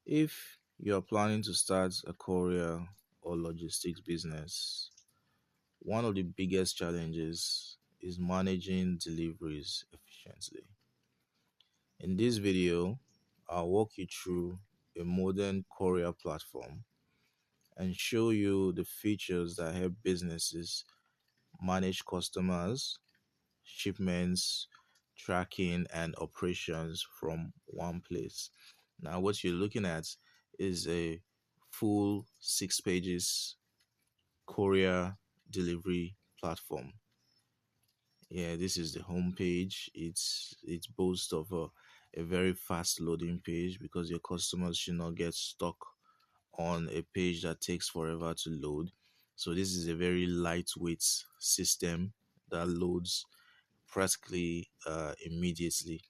If you're planning to start a courier or logistics business, one of the biggest challenges is managing deliveries efficiently. In this video, I'll walk you through a modern courier platform and show you the features that help businesses manage customers, shipments, tracking, and operations from one place. Now, what you're looking at is a full 6 pages courier delivery platform. Yeah, this is the home page. It's boasts of a very fast loading page because your customers should not get stuck on a page that takes forever to load. So this is a very lightweight system that loads practically immediately.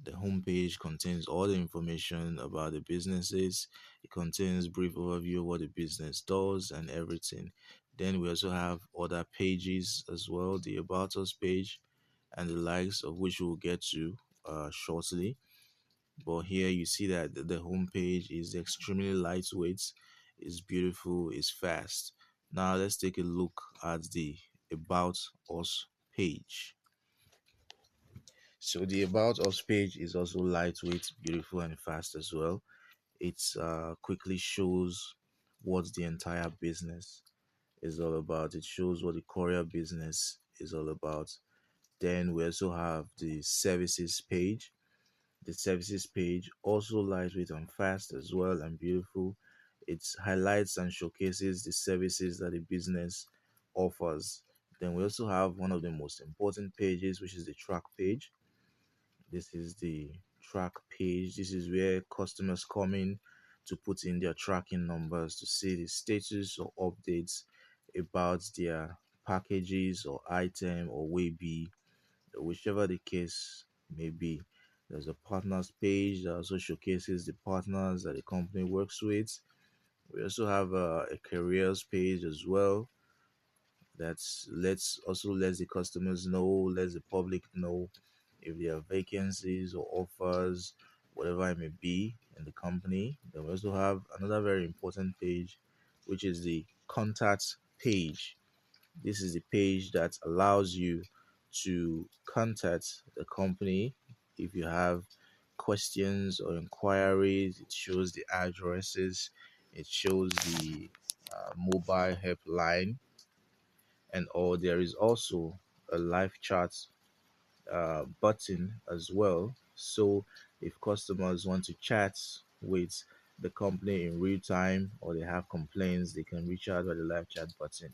The homepage contains all the information about the businesses. It contains brief overview of what the business does and everything. Then we also have other pages as well, the About Us page and the likes, of which we'll get to shortly. But here you see that the homepage is extremely lightweight, is beautiful, is fast. Now let's take a look at the About Us page. So the About Us page is also lightweight, beautiful, and fast as well. It quickly shows what the entire business is all about. It shows what the courier business is all about. Then we also have the services page. The services page also lightweight and fast as well and beautiful. It highlights and showcases the services that the business offers. Then we also have one of the most important pages, which is the track page. This is the track page. This is where customers come in to put in their tracking numbers to see the status or updates about their packages or item or waybe, whichever the case may be. There's a partners page that also showcases the partners that the company works with. We also have a careers page as well that's lets the customers know, lets the public know if there are vacancies or offers, whatever it may be in the company. Then we also have another very important page, which is the contact page. This is the page that allows you to contact the company if you have questions or inquiries. It shows the addresses, it shows the mobile helpline, and or there is also a live chat button as well. So if customers want to chat with the company in real time or they have complaints, they can reach out by the live chat button.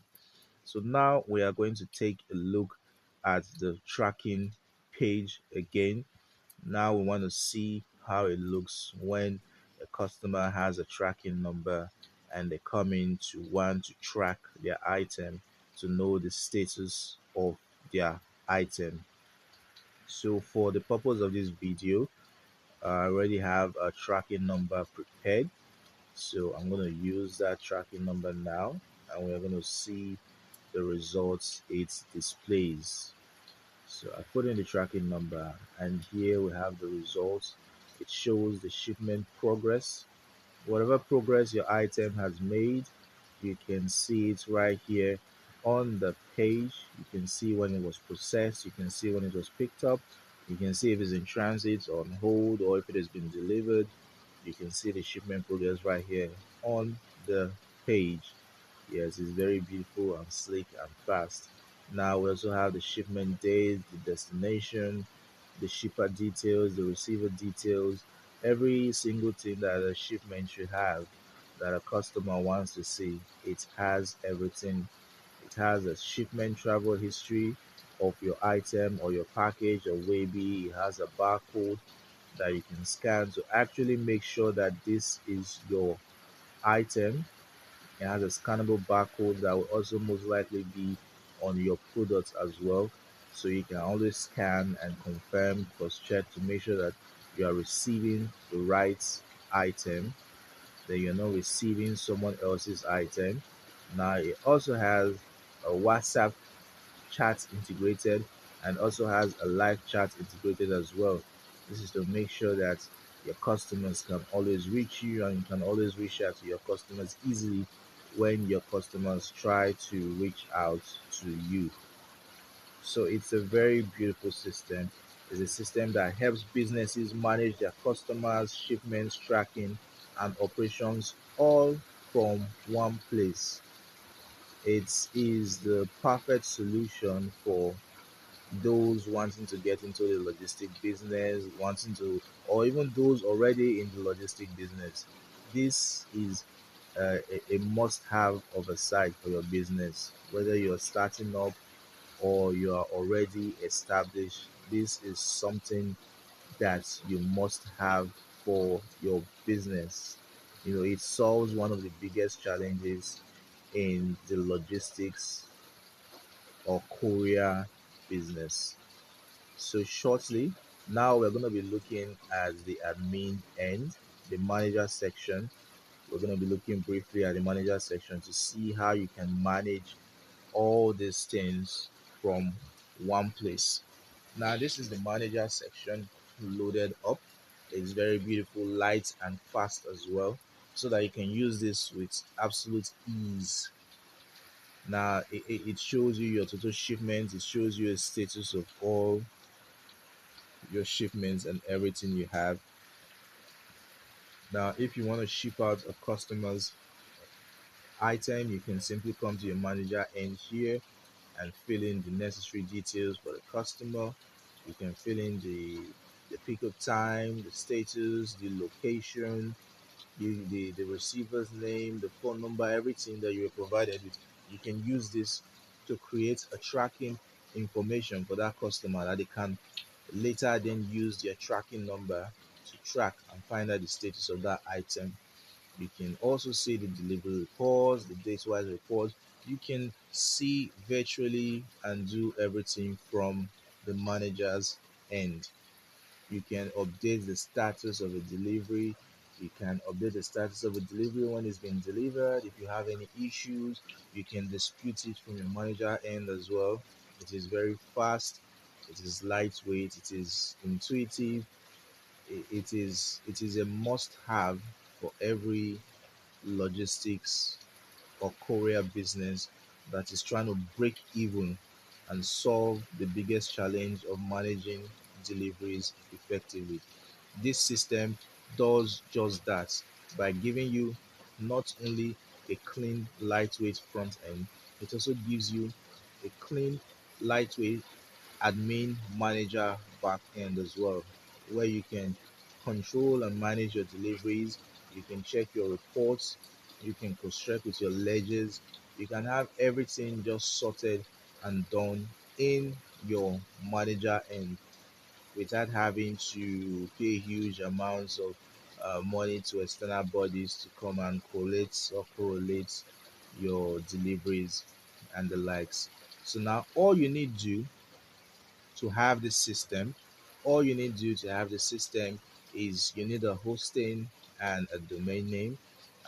So now we are going to take a look at the tracking page again. Now we want to see how it looks when a customer has a tracking number and they come in to want to track their item to know the status of their item. So for the purpose of this video, I already have a tracking number prepared. So I'm going to use that tracking number now and we're going to see the results it displays. So I put in the tracking number and here we have the results. It shows the shipment progress. Whatever progress your item has made, you can see it right here on the page. You can see when it was processed, you can see when it was picked up, you can see if it's in transit, on hold, or if it has been delivered. You can see the shipment progress right here on the page. Yes, it's very beautiful and sleek and fast. Now we also have the shipment date, the destination, the shipper details, the receiver details, every single thing that a shipment should have that a customer wants to see. It has everything. It has a shipment travel history of your item or your package or maybe it has a barcode that you can scan to actually make sure that this is your item. It has a scannable barcode that will also most likely be on your product as well. So you can always scan and confirm, cross check to make sure that you are receiving the right item, that you're not receiving someone else's item. Now it also has a WhatsApp chat integrated and also has a live chat integrated as well. This is to make sure that Your customers can always reach you, and you can always reach out to your customers easily when your customers try to reach out to you. So it's a very beautiful system. It's a system that helps businesses manage their customers, shipments, tracking, and operations all from one place. It is the perfect solution for those wanting to get into the logistic business, wanting to, or even those already in the logistic business. This is a must have of a site for your business, whether you're starting up or you are already established. This is something that you must have for your business. It solves one of the biggest challenges in the logistics or courier business. So shortly, now we're going to be looking at the admin end, the manager section. We're going to be looking briefly at the manager section to see how you can manage all these things from one place. Now, this is the manager section loaded up. It's very beautiful, light, and fast as well, so that you can use this with absolute ease. Now, it shows you your total shipments, it shows you a status of all your shipments and everything you have. Now, if you want to ship out a customer's item, you can simply come to your manager end here and fill in the necessary details for the customer. You can fill in the pickup time, the status, the location, the receiver's name, the phone number, everything that you were provided with. You can use this to create a tracking information for that customer that they can later then use their tracking number to track and find out the status of that item. You can also see the delivery reports, the date-wise reports. You can see virtually and do everything from the manager's end. You can update the status of a delivery. You can update the status of a delivery when it's been delivered. If you have any issues, you can dispute it from your manager end as well. It is very fast. It is lightweight. It is intuitive. It is a must-have for every logistics or courier business that is trying to break even and solve the biggest challenge of managing deliveries effectively. This system does just that by giving you not only a clean, lightweight front end, it also gives you a clean, lightweight admin manager back end as well, where you can control and manage your deliveries. You can check your reports, you can cross-check with your ledgers, you can have everything just sorted and done in your manager end without having to pay huge amounts of money to external bodies to come and collate or correlate your deliveries and the likes. So now all you need to do to have this system, all you need to do to have the system is you need a hosting and a domain name.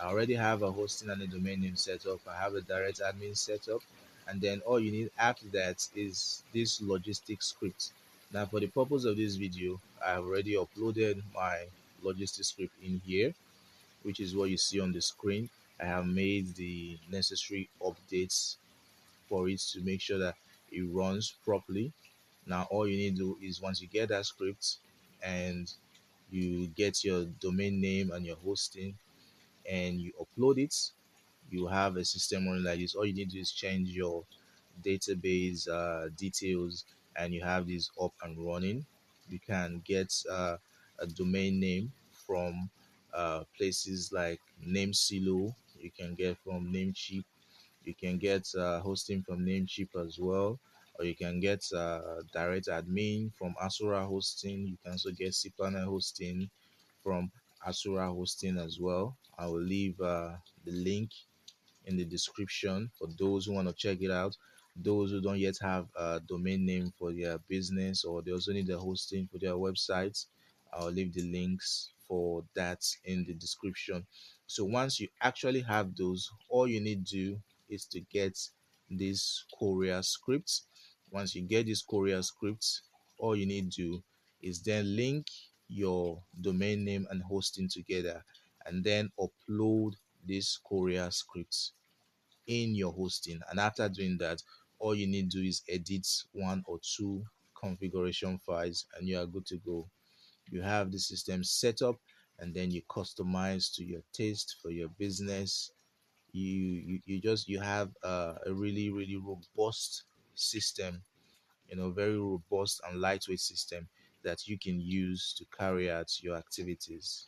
I already have a hosting and a domain name set up. I have a direct admin set up. And then all you need after that is this logistic script. Now, for the purpose of this video, I have already uploaded my logistic script in here, which is what you see on the screen. I have made the necessary updates for it to make sure that it runs properly. Now, all you need to do is once you get that script and you get your domain name and your hosting and you upload it, you have a system running like this. All you need to do is change your database details and you have this up and running. You can get a domain name from places like NameSilo, you can get from Namecheap, you can get hosting from Namecheap as well, or you can get direct admin from Asura Hosting. You can also get cPanel hosting from Asura Hosting as well. I will leave the link in the description for those who want to check it out. Those who don't yet have a domain name for their business or they also need the hosting for their websites, I'll leave the links for that in the description. So once you actually have those, all you need to do is to get this Courier script. Once you get this Courier script, all you need to do is then link your domain name and hosting together, and then upload this Courier scripts in your hosting. And after doing that, all you need to do is edit one or two configuration files and you are good to go. You have the system set up, and then you customize to your taste for your business. You just you have a really robust system, very robust and lightweight system that you can use to carry out your activities.